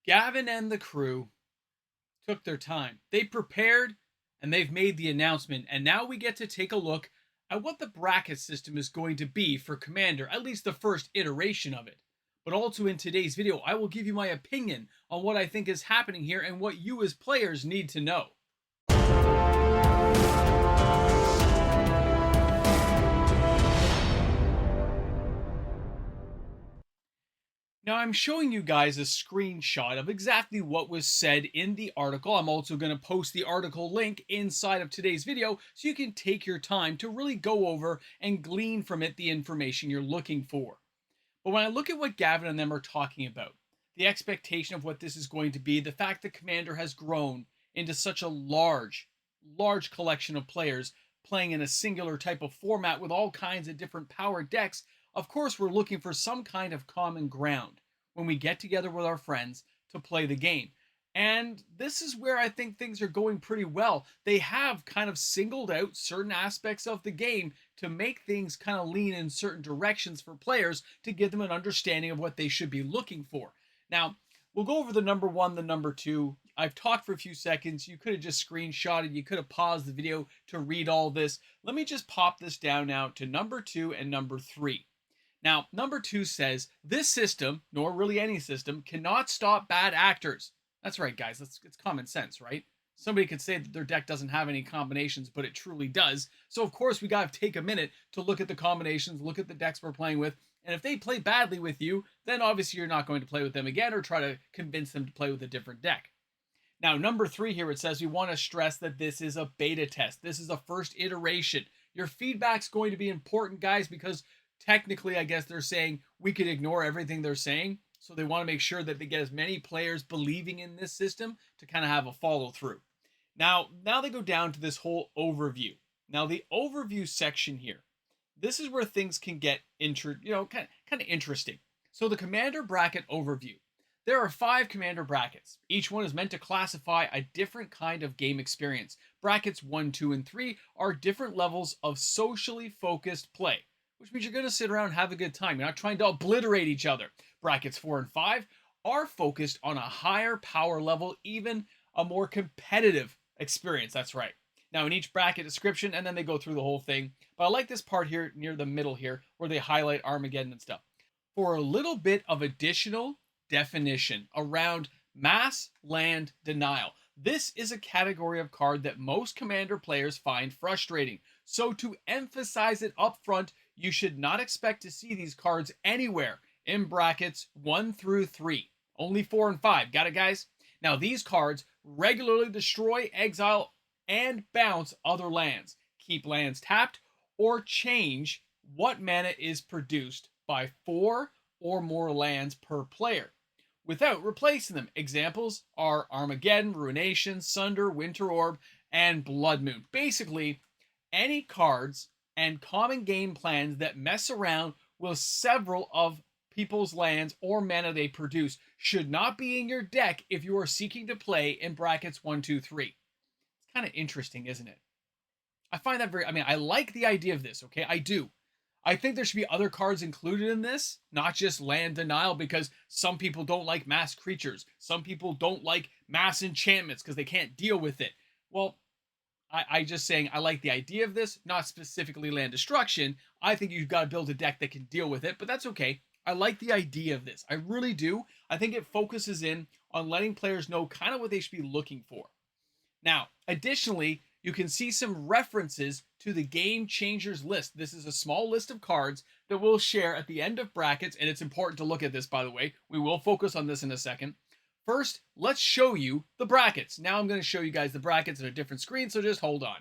Gavin and the crew took their time. They prepared and they've made the announcement. And now we get to take a look at what the bracket system is going to be for Commander, at least the first iteration of it. But also in today's video, I will give you my opinion on what I think is happening here and what you as players need to know. Now, I'm showing you guys a screenshot of exactly what was said in the article. I'm also going to post the article link inside of today's video so you can take your time to really go over and glean from it the information you're looking for. But when I look at what Gavin and them are talking about, the expectation of what this is going to be, the fact that Commander has grown into such a large collection of players playing in a singular type of format with all kinds of different power decks, of course, we're looking for some kind of common ground when we get together with our friends to play the game. And this is where I think things are going pretty well. They have kind of singled out certain aspects of the game to make things kind of lean in certain directions for players to give them an understanding of what they should be looking for. Now, we'll go over the number one, the number two. I've talked for a few seconds. You could have just screenshotted. You could have paused the video to read all this. Let me just pop this down now to number two and number three. Now, number two says, this system, nor really any system, cannot stop bad actors. That's right, guys. It's common sense, right? Somebody could say that their deck doesn't have any combinations, but it truly does. So, of course, we got to take a minute to look at the combinations, look at the decks we're playing with. And if they play badly with you, then obviously you're not going to play with them again or try to convince them to play with a different deck. Now, number three here, it says we want to stress that this is a beta test. This is a first iteration. Your feedback's going to be important, guys, because technically, I guess they're saying we could ignore everything they're saying. So they want to make sure that they get as many players believing in this system to kind of have a follow through. Now they go down to this whole overview. Now the overview section here, this is where things can get kind of interesting. So the commander bracket overview. There are 5 commander brackets. Each one is meant to classify a different kind of game experience. Brackets 1, 2, and 3 are different levels of socially focused play, which means you're going to sit around and have a good time. You're not trying to obliterate each other. Brackets 4 and 5 are focused on a higher power level, even a more competitive experience. That's right. Now, in each bracket description, and then they go through the whole thing. But I like this part here near the middle here where they highlight Armageddon and stuff. For a little bit of additional definition around mass land denial. This is a category of card that most commander players find frustrating. So to emphasize it up front, you should not expect to see these cards anywhere in brackets 1 through 3. Only 4 and 5. Got it, guys? Now, these cards regularly destroy, exile, and bounce other lands, keep lands tapped, or change what mana is produced by 4 or more lands per player without replacing them. Examples are Armageddon, Ruination, Sunder, Winter Orb, and Blood Moon. Basically, any cards and common game plans that mess around with several of people's lands or mana they produce should not be in your deck if you are seeking to play in brackets 1, 2, 3. It's kind of interesting, isn't it? I find that I like the idea of this, okay? I do. I think there should be other cards included in this, not just land denial, because some people don't like mass creatures. Some people don't like mass enchantments because they can't deal with it. Well, I just saying I like the idea of this, not specifically land destruction. I think you've got to build a deck that can deal with it, but that's okay. I like the idea of this. I really do. I think it focuses in on letting players know kind of what they should be looking for. Now, additionally, you can see some references to the Game Changers list. This is a small list of cards that we'll share at the end of brackets, and it's important to look at this, by the way. We will focus on this in a second. First, let's show you the brackets. Now I'm going to show you guys the brackets on a different screen, so just hold on.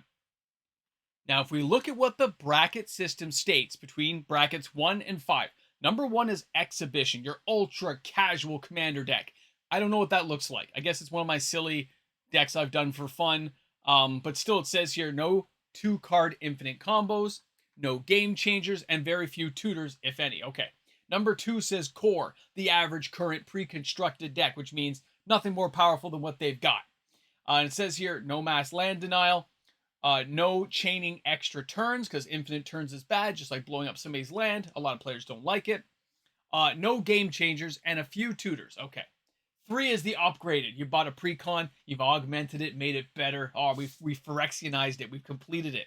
Now, if we look at what the bracket system states between brackets 1 and 5, number 1 is Exhibition, your ultra casual commander deck. I don't know what that looks like. I guess it's one of my silly decks I've done for fun. But still, it says here, no 2-card infinite combos, no game changers, and very few tutors, if any. Okay. Number 2 says Core, the average current pre-constructed deck, which means nothing more powerful than what they've got. And it says here, no mass land denial, no chaining extra turns, because infinite turns is bad, just like blowing up somebody's land. A lot of players don't like it. No game changers, and a few tutors. Okay. 3 is the upgraded. You bought a precon, you've augmented it, made it better. Oh, we've Phyrexianized it, we've completed it.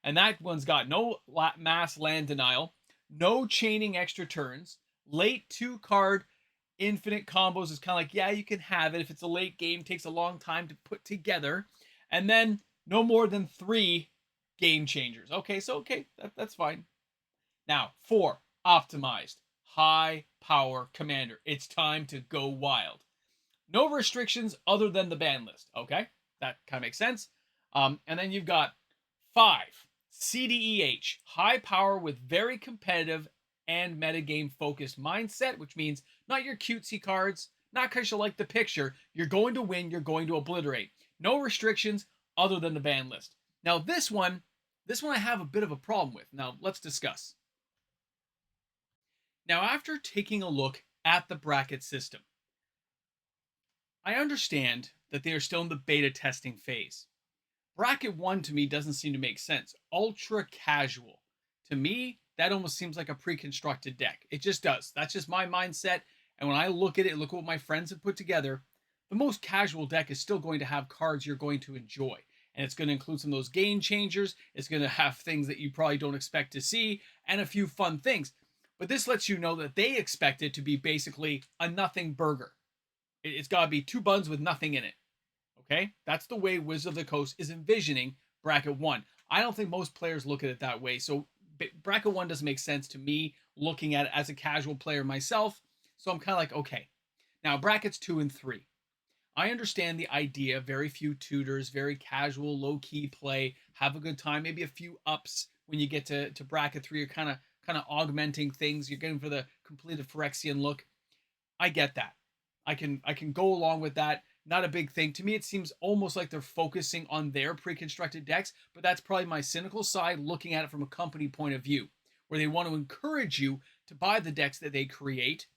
And that one's got no mass land denial, no chaining extra turns, late 2 card infinite combos is kind of like, yeah, you can have it if it's a late game, takes a long time to put together. And then no more than 3 game changers. Okay, so that's fine. Now, 4, optimized. High power commander. It's time to go wild. No restrictions other than the ban list. Okay, that kind of makes sense. And then you've got 5, CDEH. High power with very competitive and metagame focused mindset, which means not your cutesy cards, not because you like the picture. You're going to win, you're going to obliterate. No restrictions other than the ban list. Now, this one I have a bit of a problem with. Now, let's discuss. Now, after taking a look at the bracket system, I understand that they are still in the beta testing phase. Bracket 1 to me doesn't seem to make sense. Ultra casual. To me, that almost seems like a pre-constructed deck. It just does. That's just my mindset. And when I look at it, look at what my friends have put together, the most casual deck is still going to have cards you're going to enjoy. And it's going to include some of those game changers. It's going to have things that you probably don't expect to see and a few fun things. But this lets you know that they expect it to be basically a nothing burger. It's got to be 2 buns with nothing in it. Okay? That's the way Wizards of the Coast is envisioning Bracket 1. I don't think most players look at it that way. So Bracket 1 doesn't make sense to me looking at it as a casual player myself. So I'm kind of like, okay. Now, Brackets 2 and 3. I understand the idea. Very few tutors, very casual, low-key play. Have a good time. Maybe a few ups when you get to Bracket 3. You're kind of augmenting things. You're getting for the completed Phyrexian look. I get that. I can go along with that. Not a big thing. To me, it seems almost like they're focusing on their pre-constructed decks, but that's probably my cynical side looking at it from a company point of view, where they want to encourage you to buy the decks that they create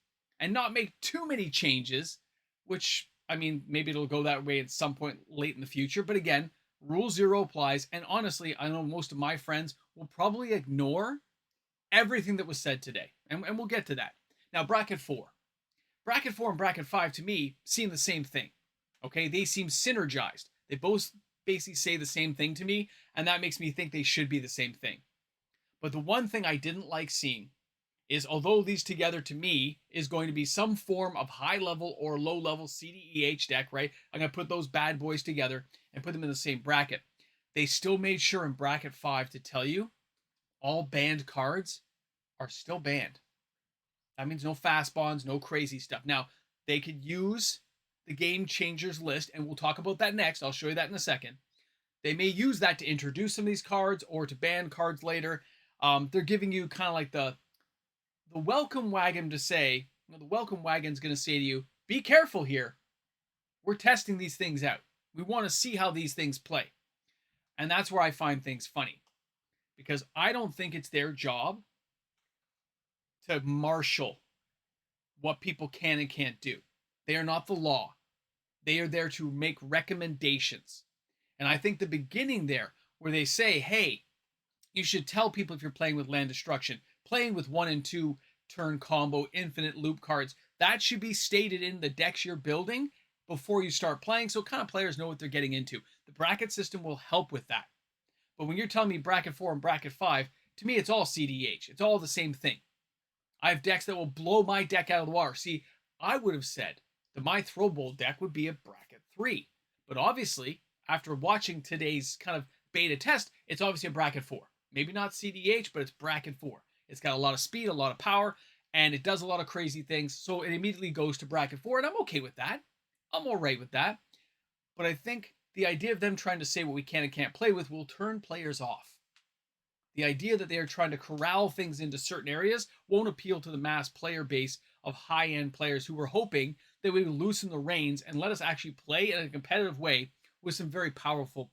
and not make too many changes, which, I mean, maybe it'll go that way at some point late in the future. But again, Rule 0 applies. And honestly, I know most of my friends will probably ignore everything that was said today. And we'll get to that. Now, Bracket 4. Bracket 4 and Bracket 5, to me, seem the same thing. Okay, they seem synergized. They both basically say the same thing to me, and that makes me think they should be the same thing. But the one thing I didn't like seeing is, although these together to me is going to be some form of high level or low level CDEH deck, right? I'm going to put those bad boys together and put them in the same bracket. They still made sure in Bracket 5 to tell you all banned cards are still banned. That means no fast bonds, no crazy stuff. Now, they could use the game changers list, and we'll talk about that next. I'll show you that in a second. They may use that to introduce some of these cards or to ban cards later. They're giving you kind of like the welcome wagon to say, the welcome wagon's going to say to you, be careful here. We're testing these things out. We want to see how these things play. And that's where I find things funny, because I don't think it's their job to marshal what people can and can't do. They are not the law. They are there to make recommendations. And I think the beginning there, where they say, hey, you should tell people if you're playing with land destruction, playing with 1 and 2 turn combo, infinite loop cards, that should be stated in the decks you're building before you start playing, so kind of players know what they're getting into. The bracket system will help with that. But when you're telling me Bracket 4 and Bracket 5, to me it's all CDH. It's all the same thing. I have decks that will blow my deck out of the water. See, I would have said that my Throw Bowl deck would be a Bracket 3. But obviously, after watching today's kind of beta test, it's obviously a Bracket 4. Maybe not CDH, but it's Bracket 4. It's got a lot of speed, a lot of power, and it does a lot of crazy things. So it immediately goes to Bracket 4, and I'm okay with that. I'm all right with that. But I think the idea of them trying to say what we can and can't play with will turn players off. The idea that they are trying to corral things into certain areas won't appeal to the mass player base of high-end players who were hoping that we would loosen the reins and let us actually play in a competitive way with some very powerful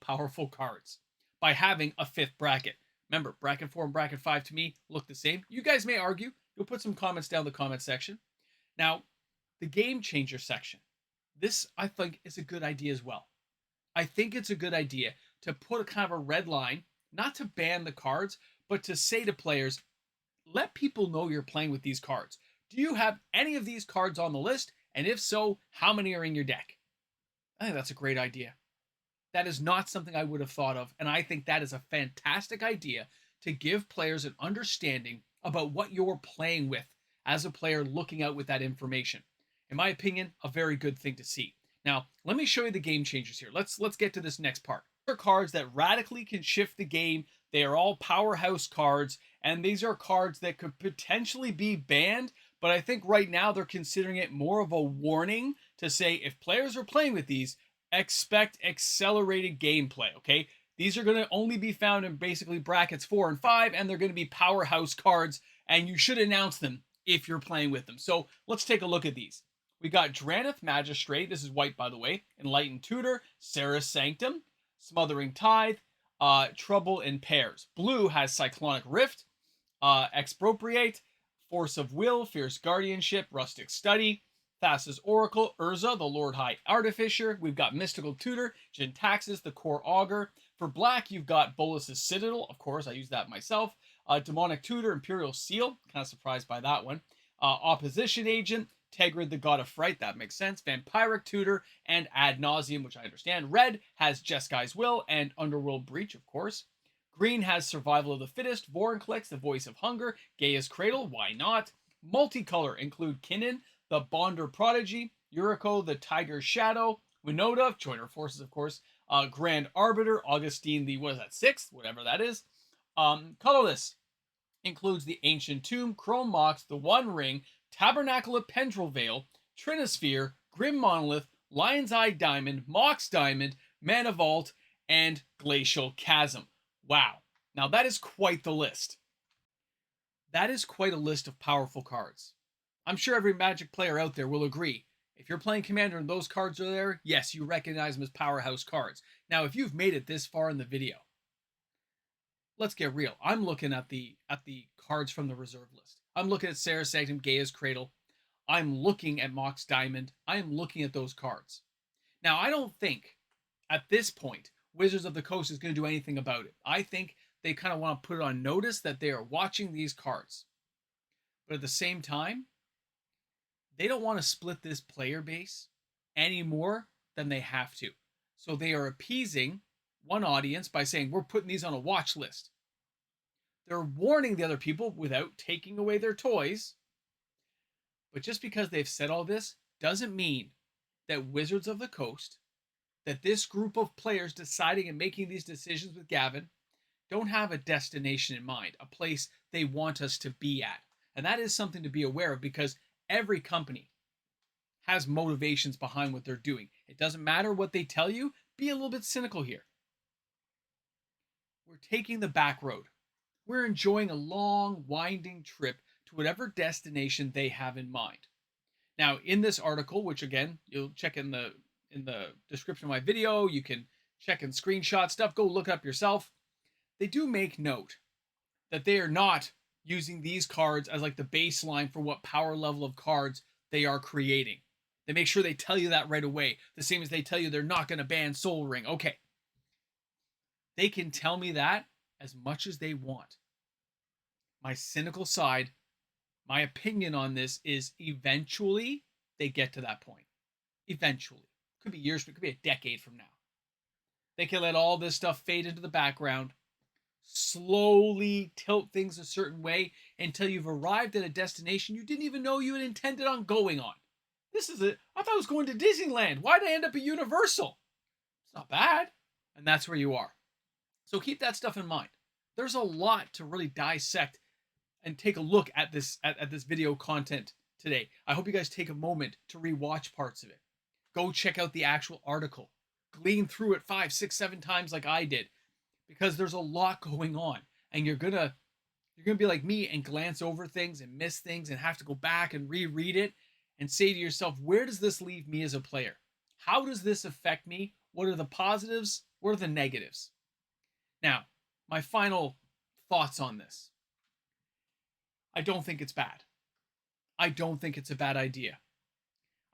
cards by having a 5th bracket. Remember, Bracket 4 and Bracket 5 to me look the same. You guys may argue. You'll put some comments down in the comment section. Now, the game changer section. This, I think, is a good idea as well. I think it's a good idea to put a kind of a red line, not to ban the cards, but to say to players, let people know you're playing with these cards. Do you have any of these cards on the list? And if so, how many are in your deck? I think that's a great idea. That is not something I would have thought of, and I think that is a fantastic idea to give players an understanding about what you're playing with as a player looking out with that information. In my opinion, a very good thing to see. Now, let me show you the game changers here. Let's get to this next part. These are cards that radically can shift the game. They are all powerhouse cards, and these are cards that could potentially be banned, but I think right now they're considering it more of a warning to say if players are playing with these, expect accelerated gameplay, okay? These are going to only be found in basically brackets 4 and 5, and they're going to be powerhouse cards, and you should announce them if you're playing with them. So let's take a look at these. We got Draneth Magistrate. This is white, by the way. Enlightened Tutor, Sarah's Sanctum, Smothering Tithe, Trouble in Pairs. Blue has Cyclonic Rift, Expropriate, Force of Will, Fierce Guardianship, Rustic Study, Thassa's Oracle, Urza, the Lord High Artificer. We've got Mystical Tutor, Jintaxis, the Core Augur. For black, you've got Bolus's Citadel. Of course, I use that myself. Demonic Tutor, Imperial Seal. Kind of surprised by that one. Opposition Agent, Tegrid, the God of Fright. That makes sense. Vampiric Tutor, and Ad Nauseam, which I understand. Red has Jeskai's Will and Underworld Breach, of course. Green has Survival of the Fittest, Vorinclex, the Voice of Hunger, Gaia's Cradle, why not? Multicolor include Kinnan, the Bonder Prodigy, Yuriko, the Tiger's Shadow, Winota, Joiner Forces, of course, Grand Arbiter, Augustine, the, what is that, 6th? Whatever that is. Colorless includes the Ancient Tomb, Chrome Mox, the One Ring, Tabernacle of Pendril Vale, Trinisphere, Grim Monolith, Lion's Eye Diamond, Mox Diamond, Mana Vault, and Glacial Chasm. Wow. Now that is quite the list. That is quite a list of powerful cards. I'm sure every Magic player out there will agree. If you're playing Commander and those cards are there, yes, you recognize them as powerhouse cards. Now, if you've made it this far in the video, let's get real. I'm looking at the cards from the reserve list. I'm looking at Sarah's Sanctum, Gaia's Cradle. I'm looking at Mox Diamond. I am looking at those cards. Now, I don't think at this point Wizards of the Coast is going to do anything about it. I think they kind of want to put it on notice that they are watching these cards. But at the same time, they don't want to split this player base any more than they have to. So they are appeasing one audience by saying, we're putting these on a watch list. They're warning the other people without taking away their toys. But just because they've said all this doesn't mean that Wizards of the Coast, that this group of players deciding and making these decisions with Gavin, don't have a destination in mind, a place they want us to be at. And that is something to be aware of, because every company has motivations behind what they're doing. It doesn't matter what they tell you. Be a little bit cynical here. We're taking the back road. We're enjoying a long, winding trip to whatever destination they have in mind. Now, in this article, which again, you'll check in the description of my video, you can check and screenshot stuff, go look it up yourself. They do make note that they are not using these cards as like the baseline for what power level of cards they are creating. They make sure they tell you that right away. The same as they tell you they're not going to ban Soul Ring. Okay. They can tell me that as much as they want. My cynical side, my opinion on this is eventually they get to that point. Eventually. Could be years, but it could be a decade from now. They can let all this stuff fade into the background, slowly tilt things a certain way until you've arrived at a destination you didn't even know you had intended on going on. This is it. I thought I was going to Disneyland. Why'd I end up at Universal? It's not bad. And that's where you are. So keep that stuff in mind. There's a lot to really dissect and take a look at this video content today. I hope you guys take a moment to rewatch parts of it. Go check out the actual article. Glean through it 5, 6, 7 times like I did, because there's a lot going on, and you're gonna be like me and glance over things and miss things and have to go back and reread it and say to yourself, where does this leave me as a player? How does this affect me? What are the positives? What are the negatives? Now, my final thoughts on this. I don't think it's bad. I don't think it's a bad idea.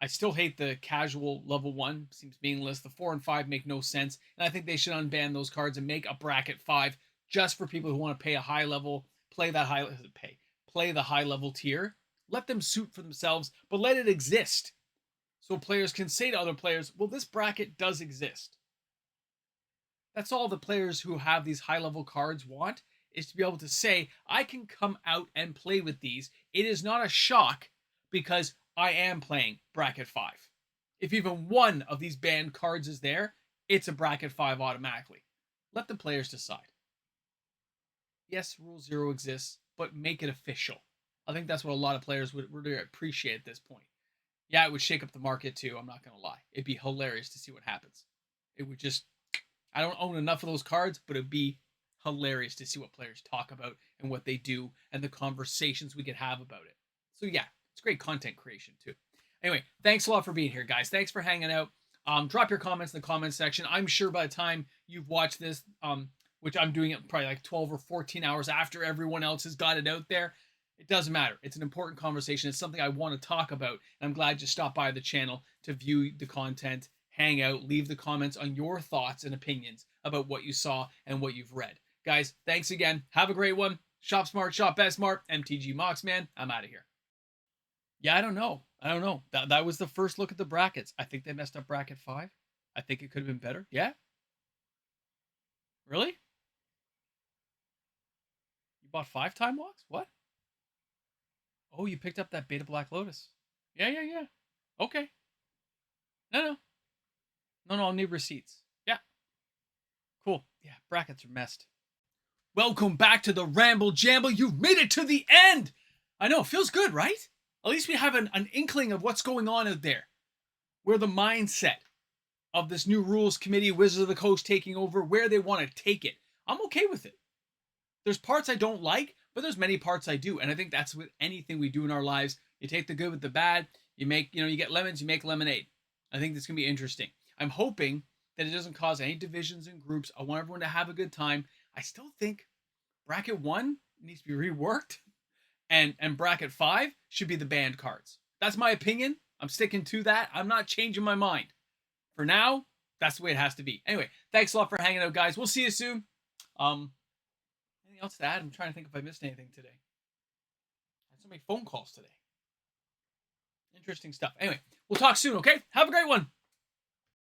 I still hate the casual level 1. Seems meaningless. The 4 and 5 make no sense. And I think they should unban those cards and make a bracket 5 just for people who want to pay a high level, play the high level tier. Let them suit for themselves, but let it exist. So players can say to other players, well, this bracket does exist. That's all the players who have these high level cards want, is to be able to say, I can come out and play with these. It is not a shock because I am playing bracket 5. If even one of these banned cards is there, it's a bracket 5 automatically. Let the players decide. Yes, Rule 0 exists, but make it official. I think that's what a lot of players would really appreciate at this point. Yeah, it would shake up the market too, I'm not going to lie. It'd be hilarious to see what happens. It would just, I don't own enough of those cards, but it'd be hilarious to see what players talk about and what they do and the conversations we could have about it. So yeah, it's great content creation too. Anyway, thanks a lot for being here, guys. Thanks for hanging out. Drop your comments in the comments section. I'm sure by the time you've watched this, which I'm doing it probably like 12 or 14 hours after everyone else has got it out there, it doesn't matter. It's an important conversation. It's something I want to talk about. And I'm glad you stopped by the channel to view the content, hang out, leave the comments on your thoughts and opinions about what you saw and what you've read. Guys, thanks again. Have a great one. Shop smart, shop best smart. MTG Moxman. I'm out of here. Yeah, I don't know. That was the first look at the brackets. I think they messed up bracket 5. I think it could have been better. Yeah? Really? You bought 5 time walks? What? Oh, you picked up that Beta Black Lotus. Yeah. Okay. No. I'll need receipts. Yeah. Cool. Yeah, brackets are messed. Welcome back to the Ramble Jamble. You've made it to the end. I know, it feels good, right? At least we have an inkling of what's going on out there. Where the mindset of this new rules committee, Wizards of the Coast taking over, where they want to take it. I'm okay with it. There's parts I don't like, but there's many parts I do. And I think that's with anything we do in our lives. You take the good with the bad. You make, you get lemons, you make lemonade. I think this can be interesting. I'm hoping that it doesn't cause any divisions in groups. I want everyone to have a good time. I still think bracket 1 needs to be reworked. And bracket 5 should be the banned cards. That's my opinion. I'm sticking to that. I'm not changing my mind. For now, that's the way it has to be. Anyway, thanks a lot for hanging out, guys. We'll see you soon. Anything else to add? I'm trying to think if I missed anything today. I had so many phone calls today. Interesting stuff. Anyway, we'll talk soon, okay? Have a great one.